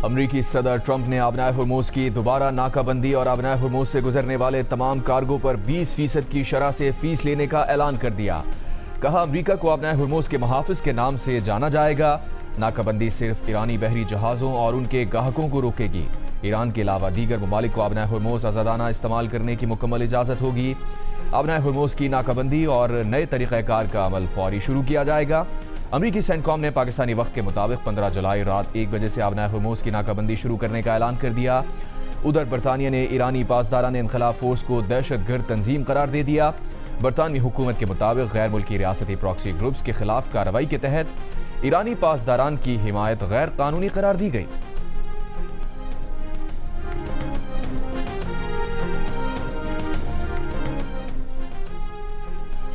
अमरीकी सदर ट्रंप ने आबनाए हुर्मुज़ की दोबारा नाकाबंदी और आबनाए हुर्मुज़ से गुजरने वाले तमाम कार्गो पर 20% की शरह से फीस लेने का ऐलान कर दिया। कहा, अमरीका को आबनाए हुर्मुज़ के मुहाफिज के नाम से जाना जाएगा। नाकाबंदी सिर्फ ईरानी बहरी जहाज़ों और उनके ग्राहकों को रोकेगी। ईरान के अलावा दीगर ममालिक को आबनाए हुर्मुज़ आज़ादाना इस्तेमाल करने की मुकम्मल इजाज़त होगी। आबनाए हुर्मुज़ की नाकाबंदी और नए तरीक़ाकार का अमल फौरी शुरू किया जाएगा। अमरीकी सेंटकॉम ने पाकिस्तानी वक्त के मुताबिक 15 जुलाई रात 1 बजे से आबनाए हुर्मुज़ की नाकाबंदी शुरू करने का ऐलान कर दिया। उधर बरतानिया ने ईरानी पासदारान इनखलाफ फोर्स को दहशतगर्द तंजीम करार दे दिया। बरतानवी हुकूमत के मुताबिक गैर मुल्की रियासती प्रॉक्सी ग्रुप्स के खिलाफ कार्रवाई के तहत ईरानी पासदारान की हिमायत गैर कानूनी करार दी गई।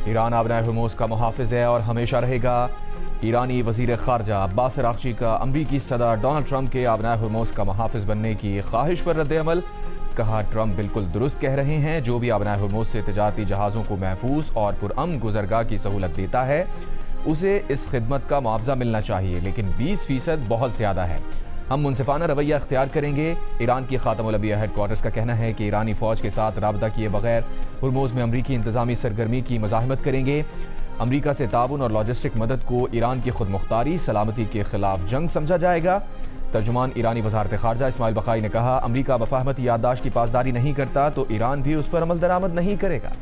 ईरान आबनाए हुर्मुज़ का मुहाफिज है और हमेशा रहेगा। ईरानी वजीर खारजा अब्बास अराग़ची का अमरीकी सदर डोनाल्ड ट्रंप के आबनाए हुर्मुज़ का मुहाफिज बनने की ख्वाहिश पर रद्द-ए-अमल। कहा, ट्रंप बिल्कुल दुरुस्त कह रहे हैं। जो भी आबनाए हुर्मुज़ से तिजारती जहाज़ों को महफूज और पुरअमन गुजरगाह की सहूलत देता है उसे इस खिदमत का मुआवजा मिलना चाहिए, लेकिन 20% बहुत ज़्यादा है। हम मुनसिफाना रवैया इख्तियार करेंगे। ईरान की खातमुल अंबिया हेडक्वार्टर्स का कहना है कि ईरानी फ़ौज के साथ राबता किए बगैर हुर्मुज़ में अमरीकी इंतज़ामी सरगर्मी की मज़ाहमत करेंगे। अमरीका से ताउन और लॉजिस्टिक मदद को ईरान की खुद मुख्तारी सलामती के खिलाफ जंग समझा जाएगा। तर्जुमान ईरानी वज़ारत ख़ारजा इस्माइल बक़ाई ने कहा, अमरीका वफ़ाहमती याददाश्त की पासदारी नहीं करता तो ईरान भी उस पर अमल दरामद नहीं करेगा।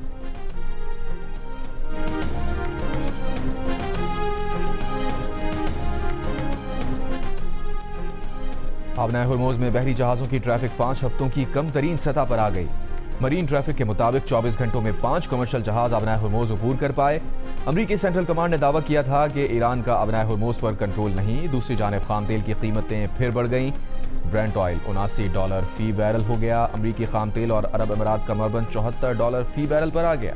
आबनाए हुर्मुज़ में बहरी जहाज़ों की ट्रैफिक 5 हफ्तों की कम तरीन सतह पर आ गई। मरीन ट्रैफिक के मुताबिक 24 घंटों में 5 कमर्शियल जहाज आबनाए हुर्मुज़ अबूर कर पाए। अमरीकी सेंट्रल कमांड ने दावा किया था कि ईरान का आबनाए हुर्मुज़ पर कंट्रोल नहीं। दूसरी जानिब खाम तेल की कीमतें फिर बढ़ गईं। ब्रेंट ऑयल $79 फी बैरल हो गया। अमरीकी खाम तेल और अरब अमीरात का मरबंद $74 फी बैरल पर आ गया।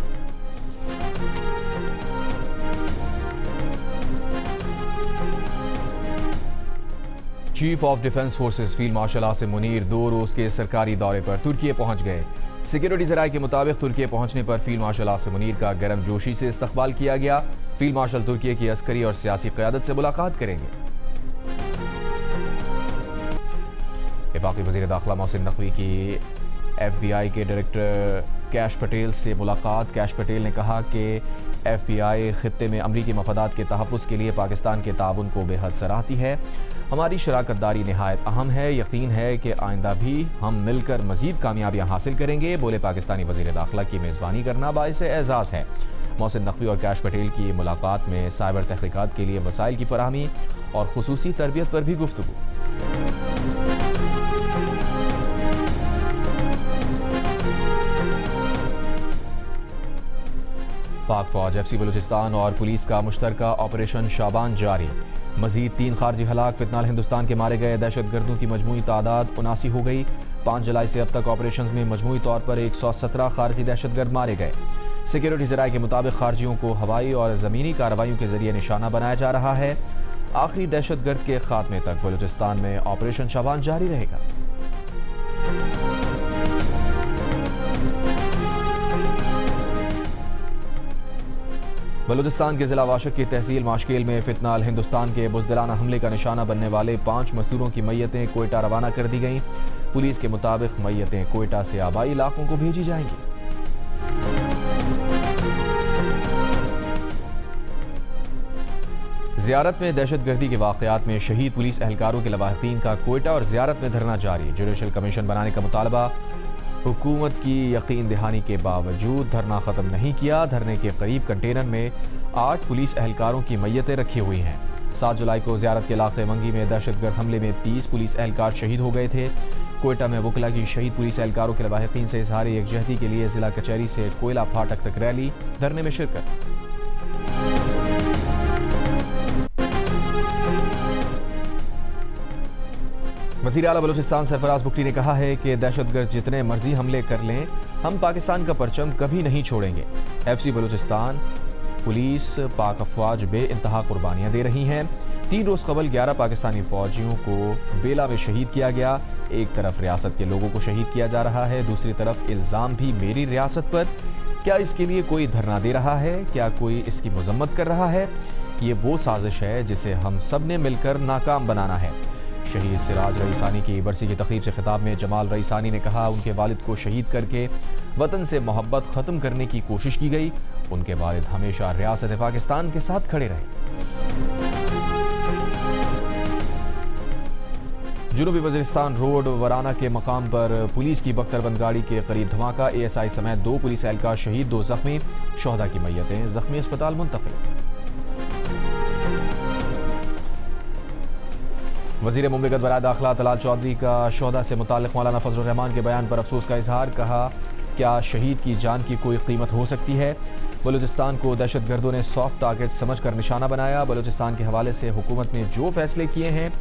Chief of defence forces field marshal Asim Munir 2 रोज़ के सरकारी दौरे पर तुर्की पहुंच गए। सिक्योरिटी ज़राए के मुताबिक तुर्की पहुंचने पर फील्ड मार्शल आसिम मुनीर का गर्मजोशी से इस्तकबाल किया गया। फील्ड मार्शल तुर्की की अस्करी और सियासी क़यादत से मुलाकात करेंगे। वफाकी वज़ीर दाखिला मोहसिन नकवी की FBI के डायरेक्टर कैश पटेल से मुलाकात। कैश पटेल ने कहा कि FBI खित्ते में अमरीकी मफादात के तहफ़्फ़ुज़ के लिए पाकिस्तान के ताउन को बेहद सराहती है। हमारी शराकतदारी नहायत अहम है। यकीन है कि आइंदा भी हम मिलकर मज़ीद कामयाबियाँ हासिल करेंगे। बोले, पाकिस्तानी वज़ीर दाखिला की मेज़बानी करना बाइस एज़ाज़ है। मोहसिन नकवी और कैश पटेल की मुलाकात में साइबर तहक़ीक़ात के लिए वसाइल की फराहमी और खुसूसी तरबियत पर भी गुफ्तगू। पाक फौज FC बलूचिस्तान और पुलिस का मुश्तरका ऑपरेशन शाबान जारी। मजीद 3 खारजी हलाक। फितनाल हिंदुस्तान के मारे गए दहशतगर्दों की मजमूई तादाद 79 हो गई। 5 जुलाई से अब तक ऑपरेशन में मजमूई तौर पर 117 खारजी दहशतगर्द मारे गए। सिक्योरिटी ज़राए के मुताबिक खारजियों को हवाई और ज़मीनी कार्रवाइयों के जरिए निशाना बनाया जा रहा है। आखिरी दहशतगर्द के खात्मे तक बलूचिस्तान में ऑपरेशन शाबान जारी रहेगा। बलूचिस्तान के जिला वाशक की तहसील माशकेल में फितनाल हिंदुस्तान के बुज़दिलाना हमले का निशाना बनने वाले 5 मजदूरों की मैयतें कोयटा रवाना कर दी गईं। पुलिस के मुताबिक मैयतें कोयटा से आबाई इलाकों को भेजी जाएंगी। ज़ियारत में दहशतगर्दी के वाक़यात में शहीद पुलिस एहलकारों के लवाहिकीन का कोयटा और ज़ियारत में धरना जारी। जुडिशल कमीशन बनाने का मुतालबा। हुकूमत की यकीन दहानी के बावजूद धरना ख़त्म नहीं किया। धरने के करीब कंटेनर में 8 पुलिस एहलकारों की मैयतें रखी हुई हैं। 7 जुलाई को ज़ियारत के इलाक़े मंगी में दहशतगर्द हमले में 30 पुलिस एहलकार शहीद हो गए थे। कोयटा में वकला की शहीद पुलिस एहलकारों के लवाहिकीन से इज़हार यकजहती के लिए ज़िला कचहरी से कोयला फाटक तक रैली। धरने में शिरकत। वज़ीर आला बलूचिस्तान सरफराज बुगटी ने कहा है कि दहशतगर्द जितने मर्जी हमले कर लें, हम पाकिस्तान का परचम कभी नहीं छोड़ेंगे। FC बलूचिस्तान पुलिस पाक अफवाज बेइंतहा कुर्बानियाँ दे रही हैं। 3 रोज़ कबल 11 पाकिस्तानी फ़ौजियों को बेला में शहीद किया गया। एक तरफ रियासत के लोगों को शहीद किया जा रहा है, दूसरी तरफ इल्ज़ाम भी मेरी रियासत पर। क्या इसके लिए कोई धरना दे रहा है? क्या कोई इसकी मजम्मत कर रहा है? ये वो साजिश है जिसे हम सब ने मिलकर नाकाम बनाना है। शहीद सिराज रईसानी की बरसी की तकरीब से खिताब में जमाल रईसानी ने कहा, उनके वालिद को शहीद करके वतन से मोहब्बत ख़त्म करने की कोशिश की गई। उनके वालिद हमेशा रियासत पाकिस्तान के साथ खड़े रहे। जनूबी वज़ीरिस्तान रोड वराना के मकाम पर पुलिस की बख्तरबंद गाड़ी के करीब धमाका। ASI समेत 2 पुलिस एहलकार शहीद, 2 जख्मी। शोहदा की मैयतें जख्मी अस्पताल मुंतकिल। वज़ीर मुमलिकत बराए दाखिला तलाल चौधरी का शोहदा से मुताल्लिक़ मौलाना फजलुर रहमान के बयान पर अफसोस का इजहार। कहा, क्या शहीद की जान की कोई कीमत हो सकती है? बलूचिस्तान को दहशतगर्दों ने सॉफ्ट टारगेट समझकर निशाना बनाया। बलूचिस्तान के हवाले से हुकूमत ने जो फैसले किए हैं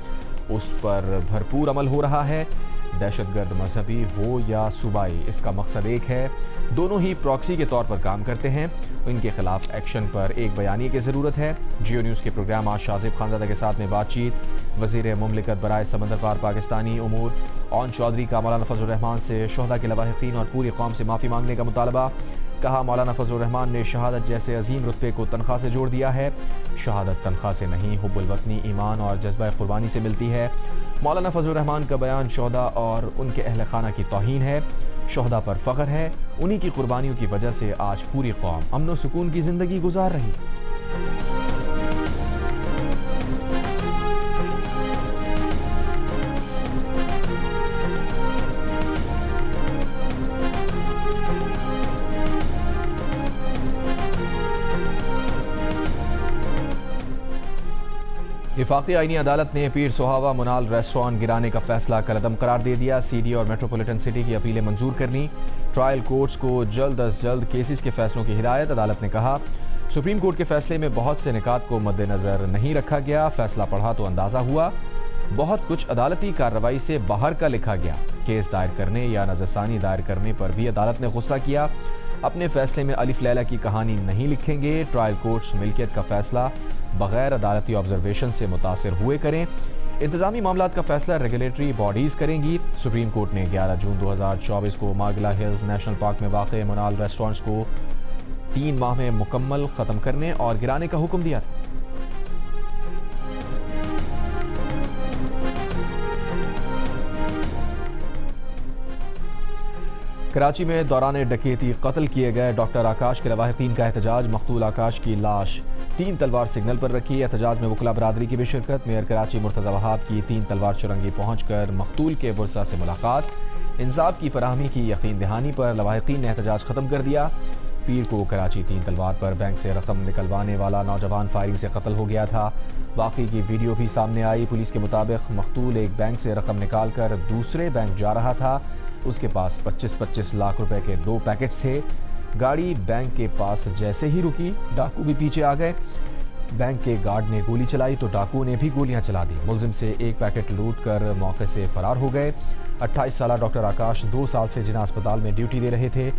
उस पर भरपूर अमल हो रहा है। दहशतगर्द मजहबी हो या सूबाई, इसका मकसद एक है। दोनों ही प्रॉक्सी के तौर पर काम करते हैं। इनके खिलाफ एक्शन पर एक बयानी की ज़रूरत है। जियो न्यूज़ के प्रोग्राम आज शाजिब खानजादा के साथ में बातचीत। वज़ीर मुमलिकत बराए समंदर पार पाकिस्तानी उमूर ऑन चौधरी का मौलाना फजलुर रहमान से शोहदा के लवाहिकीन और पूरी कौम से माफ़ी मांगने का मुतालबा। कहा, मौलाना फजलुर रहमान ने शहादत जैसे अजीम रुतबे को तनख्वाह से जोड़ दिया है। शहादत तनख्वाह से नहीं, हुब्बुल वतनी, ईमान और जज्बा कुर्बानी से मिलती है। मौलाना फजलुर रहमान का बयान शोहदा और उनके अहल खाना की तौहीन है। शोहदा पर फ़ख्र है। उन्हीं की कुर्बानियों की वजह से आज पूरी कौम अमन व सुकून की ज़िंदगी गुजार रही। वफाकी आईनी अदालत ने पीर सुहावा मुनाल रेस्टोरेंट गिराने का फैसला कलअदम करार दे दिया। CD और मेट्रोपॉलिटन सिटी की अपीलें मंजूर कर लीं। ट्रायल कोर्ट्स को जल्द अज जल्द केसेस के फैसलों की हिदायत। अदालत ने कहा, सुप्रीम कोर्ट के फैसले में बहुत से निकात को मद्देनज़र नहीं रखा गया। फैसला पढ़ा तो अंदाज़ा हुआ, बहुत कुछ अदालती कार्रवाई से बाहर का लिखा गया। केस दायर करने या नज़रसानी दायर करने पर भी अदालत ने गुस्सा किया। अपने फैसले में अलिफ लैला की कहानी नहीं लिखेंगे। ट्रायल कोर्ट्स मिल्कियत का फैसला बगैर अदालती ऑब्जर्वेशन से मुतासिर हुए करें। इंतजामी मामलात का फैसला रेगुलेटरी बॉडीज़ करेंगी। सुप्रीम कोर्ट ने 11 जून 2024 को मार्गला हिल्स नेशनल पार्क में वाक़े मुनाल रेस्टोरेंट्स को 3 माह में मुकम्मल ख़त्म करने और गिराने का हुक्म दिया था। कराची में दौरान डकैती कत्ल किए गए डॉक्टर आकाश के लवाहिकीन का एहतजाज। मकतूल आकाश की लाश 3 तलवार सिग्नल पर रखी। एहतजाज में वकला बरादरी की भी शिरकत। मेयर कराची मुर्तज़ा वहाब की 3 तलवार चुरंगी पहुंचकर मकतूल के बुरसा से मुलाकात। इंसाफ की फराहमी की यकीन दहानी पर लवाहिकीन ने एहतजाज ख़त्म कर दिया। पीर को कराची 3 तलवार पर बैंक से रकम निकलवाने वाला नौजवान फायरिंग से कत्ल हो गया था। वाक़ई की वीडियो भी सामने आई। पुलिस के मुताबिक मकतूल एक बैंक से रकम निकाल कर दूसरे बैंक जा रहा था। उसके पास 25-25 लाख रुपए के 2 पैकेट्स थे। गाड़ी बैंक के पास जैसे ही रुकी, डाकू भी पीछे आ गए। बैंक के गार्ड ने गोली चलाई तो डाकू ने भी गोलियां चला दी। मुलजिम से 1 पैकेट लूट कर मौके से फरार हो गए। 28 साला डॉक्टर आकाश 2 साल से जिना अस्पताल में ड्यूटी दे रहे थे।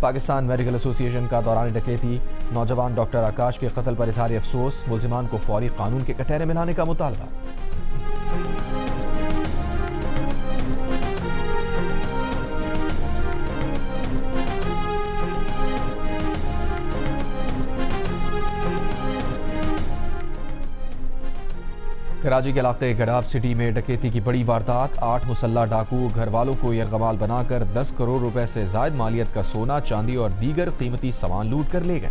पाकिस्तान मेडिकल एसोसिएशन का दौरान डकैती नौजवान डॉक्टर आकाश के कत्ल पर इज़हार अफसोस। मुलजिमान को फौरी कानून के कटहरे में लाने का मुतालबा। कराची के इलाके गडाब सिटी में डकैती की बड़ी वारदात। 8 मुसल्ला डाकू घर वालों को यरगमाल बनाकर 10 करोड़ रुपए से जायद मालियत का सोना, चांदी और दीगर कीमती सामान लूट कर ले गए।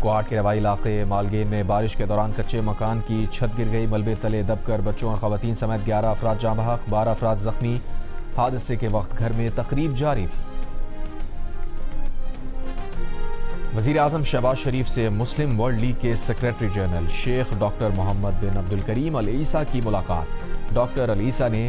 क्वाड के रवाई इलाके मालगेन में बारिश के दौरान कच्चे मकान की छत गिर गई। मलबे तले दबकर बच्चों और खवातीन समेत 11 अफराद जाँ बहक, 12 अफराद जख्मी। हादसे के वक्त घर में तकरीब जारी थी। वज़ीर आज़म शहबाज शरीफ से मुस्लिम वर्ल्ड लीग के सेक्रेटरी जनरल शेख doctor Mohammad bin Abdul Karim Al Issa की मुलाकात। डॉक्टर अल ईसा ने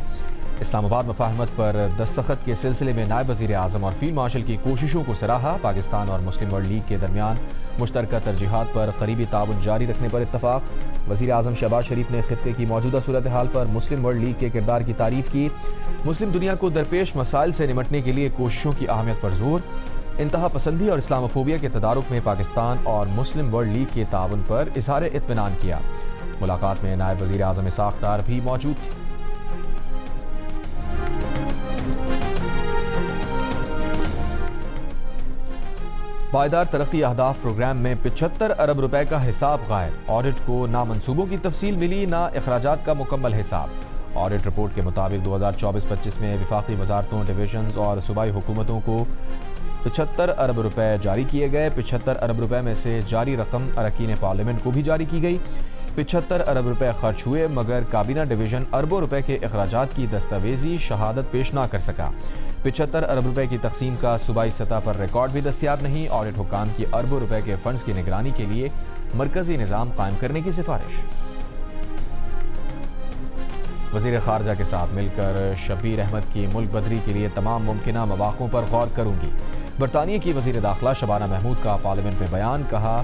इस्लामाबाद मफाहमत पर दस्तखत के सिलसिले में नायब वज़ीर आज़म और फील्ड मार्शल की कोशिशों को सराहा। पाकिस्तान और मुस्लिम वर्ल्ड लीग के दरमियान मुश्तरका तरजीहात पर करीबी ताउन जारी रखने पर इत्तफाक। वज़ीर आज़म शहबाज शरीफ ने खित्ते की मौजूदा सूरत हाल पर मुस्लिम वर्ल्ड लीग के किरदार की तारीफ की। मुस्लिम दुनिया को दरपेश मसाइल से निमटने के लिए कोशिशों की अहमियत पर जोर। इंतहा पसंदी और इस्लामोफोबिया के तदारुक में पाकिस्तान और मुस्लिम वर्ल्ड लीग के ताउन पर इज़हार इत्मीनान किया। मुलाकात में नायब वज़ीर आज़म इसाक डार भी मौजूद थे। पायदार तरक्की अहदाफ प्रोग्राम में 75 अरब रुपए का हिसाब गायब। ऑडिट को ना मंसूबों की तफसील मिली, ना अखराजात का मुकम्मल हिसाब। ऑडिट रिपोर्ट के मुताबिक 2024-25 में विफाकी वजारतों, डिवीजन्स और सूबाई हुकूमतों को 75 अरब रुपए जारी किए गए। 75 अरब रुपए में से जारी रकम अरकान पार्लियामेंट को भी जारी की गई। 75 अरब रुपए खर्च हुए, मगर काबीना डिवीजन अरबों रुपए के अखराजात की दस्तावेजी शहादत पेश ना कर सका। 75 अरब रुपए की तकसीम का सूबाई सतह पर रिकॉर्ड भी दस्तियाब नहीं। ऑडिट हुकाम की अरबों रुपए के फंड्स की निगरानी के लिए मरकजी निज़ाम कायम करने की सिफारिश। वज़ीर ख़ारजा के साथ मिलकर शब्बीर अहमद की मुल्क बदरी के लिए तमाम मुमकिन मौक़ों पर गौर करूंगी। बरतानिया की वज़ीर दाखिला शबाना महमूद का पार्लियामेंट में बयान। कहा,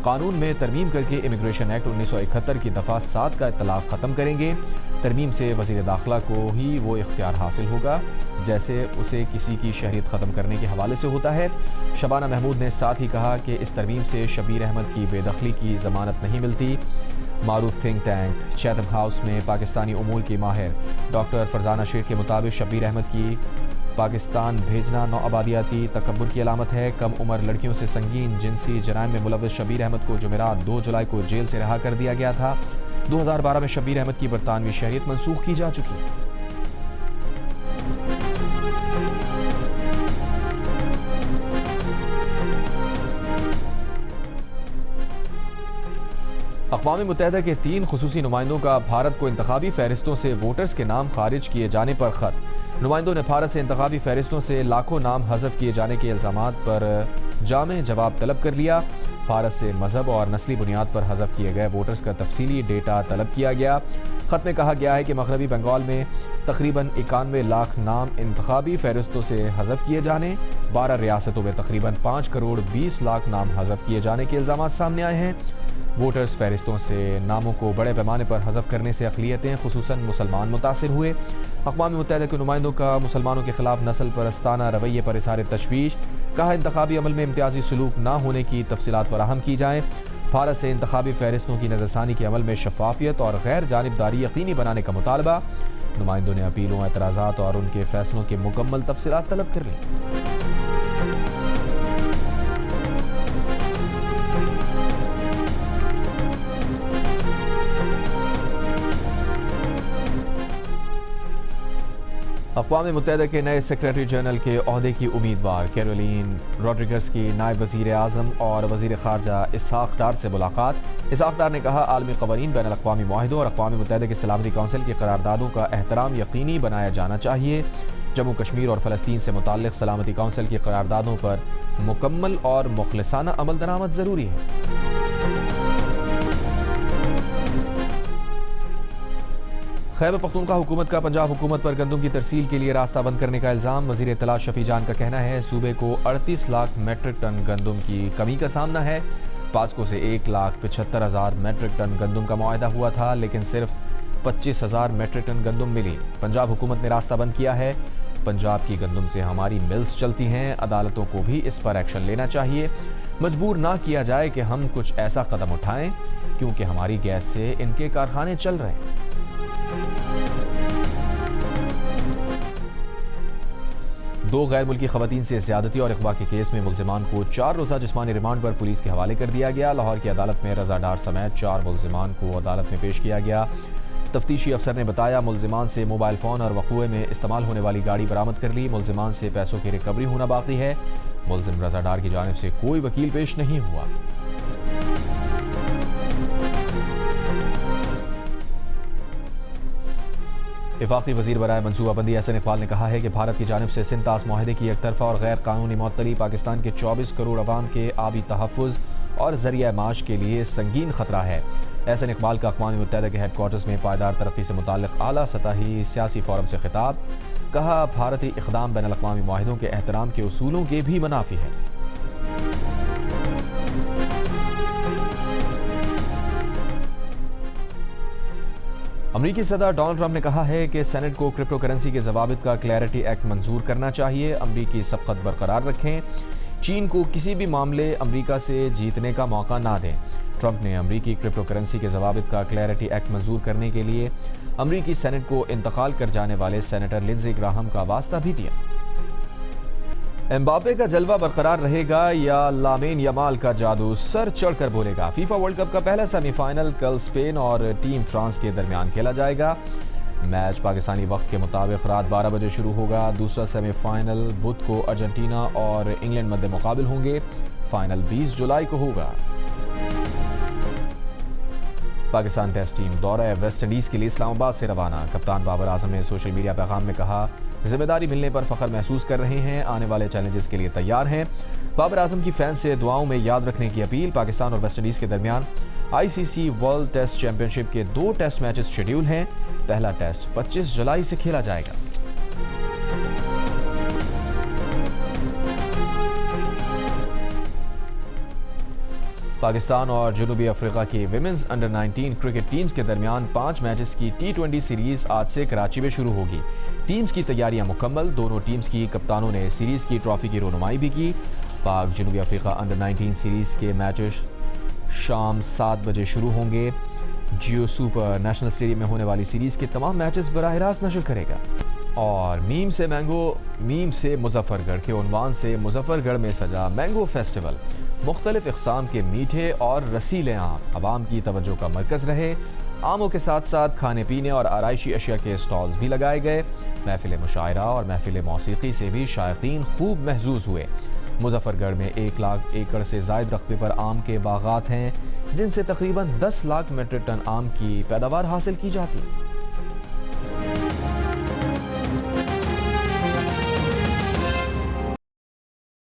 कानून में तरमीम करके इमिग्रेशन एक्ट 1971 की दफ़ा 7 का इतलाक़ ख़त्म करेंगे। तरमीम से वज़ीर दाखिला को ही वो इख्तियार हासिल होगा जैसे उसे किसी की शहरियत ख़त्म करने के हवाले से होता है। शबाना महमूद ने साथ ही कहा कि इस तरमीम से शब्बीर अहमद की बेदखली की ज़मानत नहीं मिलती। मारूफ थिंक टैंक चैथम हाउस में पाकिस्तानी उमूर की माहिर डॉक्टर फरजाना शेख के मुताबिक शब्बीर अहमद की पाकिस्तान भेजना नौआबादियाती तकब्बुर की अलामत है। कम उम्र लड़कियों से संगीन जिनसी जराइम में मुलव्वस शब्बीर अहमद को जुमेरात 2 जुलाई को जेल से रिहा कर दिया गया था। 2012 में शब्बीर अहमद की बरतानवी शहरियत मनसूख की जा चुकी है। अक़वाम मुत्तहिदा के 3 खुसूसी नुमाइंदों का भारत को इंतखाबी फहरिस्तों से वोटर्स के नाम खारिज किए जाने पर खत। नुमाइंदों ने भारत से इंतखाबी फहरिस्तों से लाखों नाम हज़फ किए जाने के इल्ज़ामात पर जामे जवाब तलब कर लिया। भारत से मजहब और नस्ली बुनियाद पर हज़फ किए गए वोटर्स का तफसीली डेटा तलब किया गया। खत में कहा गया है कि मगरबी बंगाल में तकरीबन 91 लाख नाम इंतखाबी फहरिस्तों से हज़फ किए जाने, 12 रियासतों में तकरीबन 5 करोड़ 20 लाख नाम हज़फ किए जाने के इल्ज़ामात सामने आए हैं। वोटर्स फहरिस्तों से नामों को बड़े पैमाने पर हज़फ करने से अक़लियतें खुसूसन मुसलमान मुतासिर हुए। अक़वाम मुत्तहिदा के नुमाइंदों का मुसलमानों के खिलाफ नस्ल परस्ताना रवैये पर इज़हार तशवीश। कहा, इंतखाबी अमल में इम्तियाजी सलूक न होने की तफसीलात फराहम की जाएँ। भारत से इंतखाबी फहरिस्तों की नज़रसानी के अमल में शफाफियत और गैर जानिबदारी यकीनी बनाने का मुतालबा। नुमाइंदों ने अपीलों, एतराज़ात और उनके फैसलों की मुकम्मल तफसीलात तलब कर ली। अक़वाम मुत्तहिदा के नए सेक्रेटरी जनरल के ओहदे की उम्मीदवार कैरोलिन रॉड्रिगस की नायब वज़ीर आज़म और वज़ीर ख़ारजा इसहाक़ डार से मुलाकात। इसहाक़ डार ने कहा, आलमी क़वानीन, बैनुल अक़वामी मुआहिदों और अक़वाम मुत्तहिदा की सलामती कौंसिल की क़रारदादों का एहतराम यकीनी बनाया जाना चाहिए। जम्मू कश्मीर और फ़लस्तीन से मुताल्लिक़ सलामती कौंसिल की क़रारदादों पर मुकम्मल और मुख़लिसाना अमल दरामद ज़रूरी है। खैबर पख्तूनख्वा हुकूमत का पंजाब हुकूमत पर गंदम की तरसील के लिए रास्ता बंद करने का इल्ज़ाम। वज़ीर इत्तलात शफ़ी जान का कहना है, सूबे को 38 लाख मेट्रिक टन गंदम की कमी का सामना है। पास्को से 1,75,000 मेट्रिक टन गंदम का मुआहदा हुआ था, लेकिन सिर्फ 25,000 मेट्रिक टन गंदम मिली। पंजाब हुकूमत ने रास्ता बंद किया है। पंजाब की गंदम से हमारी मिल्स चलती हैं। अदालतों को भी इस पर एक्शन लेना चाहिए। मजबूर ना किया जाए कि हम कुछ ऐसा कदम उठाएं, क्योंकि हमारी गैस से इनके कारखाने चल रहे हैं। दो गैर मुल्की खवातीन से ज़्यादती और अगवा के केस में मुल्ज़िमान को 4 रोज़ा जिस्मानी रिमांड पर पुलिस के हवाले कर दिया गया। लाहौर की अदालत में रज़ा डार समेत 4 मुल्ज़िमान को अदालत में पेश किया गया। तफ्तीशी अफसर ने बताया, मुल्ज़िमान से मोबाइल फ़ोन और वक़ूए में इस्तेमाल होने वाली गाड़ी बरामद कर ली। मुल्ज़िमान से पैसों की रिकवरी होना बाकी है। मुल्ज़िम रज़ा डार की जानिब से कोई वकील पेश नहीं हुआ। वफाकी वज़ीर बराए मनसूबाबंदी एहसन इकबाल ने कहा है कि भारत की जानिब से सिंतास मुआहदे की एक तरफा और गैर कानूनी मअतली पाकिस्तान के 24 करोड़ अवाम के आबी तहफ़्फ़ुज़ और ज़रिया माश के लिए संगीन ख़तरा है। एहसन इकबाल का अक़वाम मुत्तहिदा के हेडक्वार्टर्स में पायदार तरक्की से मुताल्लिक़ आला सतही सियासी फ़ोरम से खिताब। कहा, भारतीय इक़दाम बैनुल अक़वामी मुआहिदों के एहतराम के उसूलों के भी मुनाफ़ी है। अमरीकी सदर डोनाल्ड ट्रंप ने कहा है कि सेनेट को क्रिप्टो करेंसी के ज़वाबित का क्लैरिटी एक्ट मंजूर करना चाहिए। अमरीकी सबकत बरकरार रखें। चीन को किसी भी मामले अमरीका से जीतने का मौका ना दें। ट्रंप ने अमरीकी क्रिप्टो करेंसी के ज़वाबित का क्लैरिटी एक्ट मंजूर करने के लिए अमरीकी सेनेट को इंतकाल कर जाने वाले सेनेटर लिंडज़े ग्राहम का वास्ता भी दिया। एम्बापे का जलवा बरकरार रहेगा या लामीन यमाल का जादू सर चढ़कर बोलेगा। फीफा वर्ल्ड कप का पहला सेमीफाइनल कल स्पेन और टीम फ्रांस के दरमियान खेला जाएगा। मैच पाकिस्तानी वक्त के मुताबिक रात 12 बजे शुरू होगा। दूसरा सेमीफाइनल बुध को अर्जेंटीना और इंग्लैंड मध्य मुकाबिल होंगे। फाइनल 20 जुलाई को होगा। पाकिस्तान टेस्ट टीम दौरा वेस्ट इंडीज के लिए इस्लामाबाद से रवाना। कप्तान बाबर आजम ने सोशल मीडिया पैगाम में कहा, जिम्मेदारी मिलने पर फख्र महसूस कर रहे हैं, आने वाले चैलेंजेस के लिए तैयार हैं। बाबर आजम की फैंस से दुआओं में याद रखने की अपील। पाकिस्तान और वेस्ट इंडीज के दरमियान आईसीसी वर्ल्ड टेस्ट चैंपियनशिप के 2 टेस्ट मैचेस शेड्यूल हैं। पहला टेस्ट 25 जुलाई से खेला जाएगा। पाकिस्तान और जनूबी अफ्रीका की विमेंस अंडर 19 क्रिकेट टीम्स के दरमियान 5 मैचेस की T20 सीरीज आज से कराची में शुरू होगी। टीम्स की तैयारियां मुकम्मल। दोनों टीम्स की कप्तानों ने सीरीज की ट्रॉफी की रोनुमाई भी की। पाक जनूबी अफ्रीका अंडर 19 सीरीज के मैचेस शाम 7 बजे शुरू होंगे। जियो सुपर नेशनल स्टेडियम में होने वाली सीरीज के तमाम मैचेस बराह रास्त नशर करेगा। और मीम से मैंगो, मीम से मुजफ्फरगढ़ के उन्वान से मुजफ्फरगढ़ में सजा मैंगो फेस्टिवल। मुख्तलिफ इक़साम के मीठे और रसीले आम आवाम की तवज्जो का मरकज़ रहे। आमों के साथ साथ खाने पीने और आराइशी अशिया के स्टॉल्स भी लगाए गए। महफिल मुशायरा और महफिल मौसीकी से भी शायकीन खूब महजूज हुए। मुजफ्फरगढ़ में 1 लाख एकड़ से ज़ायद रकबे पर आम के बागात हैं, जिनसे तकरीबन 10 लाख मीट्रिक टन आम की पैदावार हासिल की जाती है।